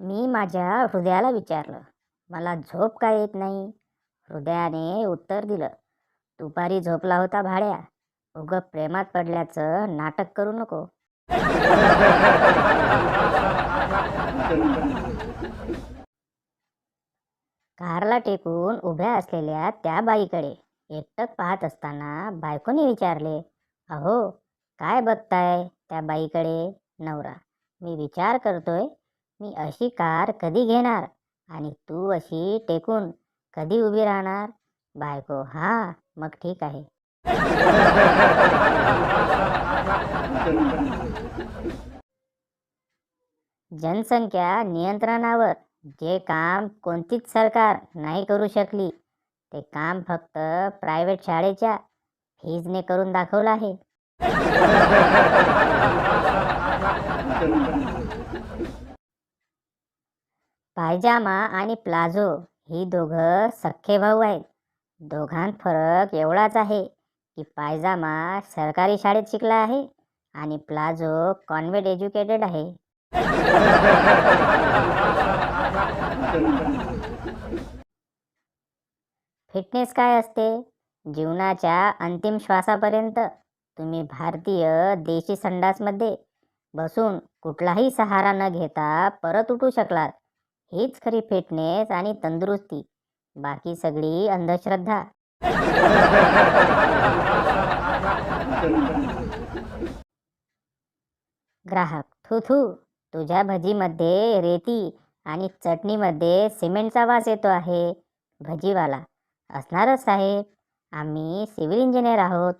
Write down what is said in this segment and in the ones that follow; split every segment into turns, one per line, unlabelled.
मी माझ्या हृदयाला विचारलं, मला झोप का येत नाही? हृदयाने उत्तर दिलं, दुपारी झोपला होता भाड्या. उगं प्रेमात पडल्याचं नाटक करू नको. कारला टेकून उभ्या असलेल्या त्या बाईकडे एकटक पाहत असताना बायकोने विचारले, अहो, काय बघताय त्या बाईकडे? नवरा, मी विचार करतोय, मी अशी कार कधी घेणार आणि तू अशी टेकून कधी उभी राहणार? बायको, हा, मग ठीक आहे. जनसंख्या नियंत्रणावर जे काम कोणतीच सरकार नाही करू शकली, ते काम फक्त प्रायव्हेट शाळेच्या फीजने करून दाखवलं आहे. पायजामा आणि प्लाझो ही दोघं सख्खे भाऊ आहेत. दोघांत फरक एवढाच आहे की पायजामा सरकारी शाळेत शिकला आहे आणि प्लाझो कॉन्व्हेंट एज्युकेटेड आहे. फिटनेस काय असते? जीवनाच्या अंतिम श्वासापर्यंत तुम्ही भारतीय देशी संडासमध्ये बसून कुठलाही सहारा न घेता परत उठू शकलात. हीच खरी फिटनेस आणि तंदुरुस्ती. बाकी सगळी अंधश्रद्धा. ग्राहक, थू थू, तुझ्या भजीमध्ये रेती आणि चटणीमध्ये सिमेंटचा वास येतो आहे. भजीवाला, असणारच साहेब, आम्ही सिव्हिल इंजिनियर आहोत.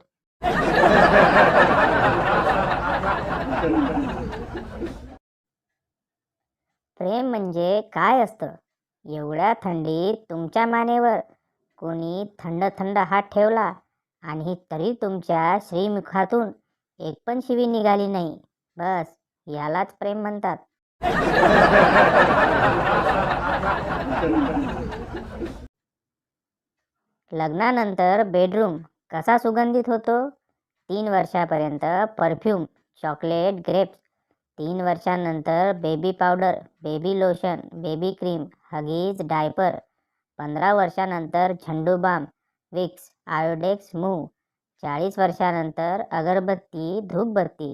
प्रेम म्हणजे काय असतं? एवढ्या थंडीत तुमच्या मानेवर कोणी थंड थंड हात ठेवला आणि तरी तुमच्या श्रीमुखातून एक पण शिवी निघाली नाही. बस, यालाच प्रेम म्हणतात. लग्नानंतर बेडरूम कसा सुगंधित होतो? 3 वर्षापर्यंत परफ्यूम, चॉकलेट, ग्रेप्स. 3 वर्षांनंतर baby powder, baby lotion, baby cream, Huggies, diaper. 15 वर्षानंतर झंडू बाम, विक्स, आयोडेक्स, मूव. 40 वर्षानंतर अगरबत्ती, धूपबत्ती.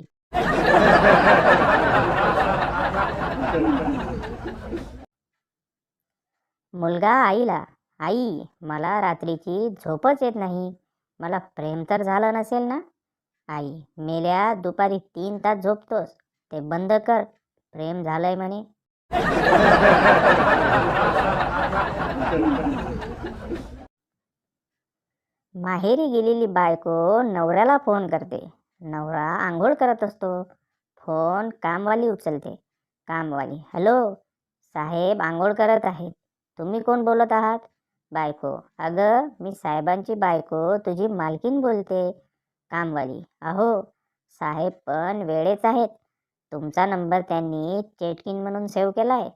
मुलगा आईला, आई, मला रात्रीची झोपच येत नाही. मला प्रेम तर झालं नसेल ना? आई, मेल्या, दुपारी 3 तास झोपतोस, ते बंद कर, प्रेम झालंय म्हणे. माहेरी गेलेली बायको नवऱ्याला फोन करते. नवरा आंघोळ करत असतो. फोन कामवाली उचलते. कामवाली, हॅलो साहेब, आंघोळ करत आहेत. तुम्ही कोण बोलत आहात? बायको, अगं, मी साहेबांची बायको, तुझी मालकीन बोलते. कामवाली, अहो साहेब पण वेळेच आहेत. तुमचा नंबर त्यांनी चेटकिन म्हणून सेव्ह केलाय.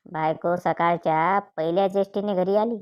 बायको सकाळच्या पहिल्याच एसटीने घरी आली.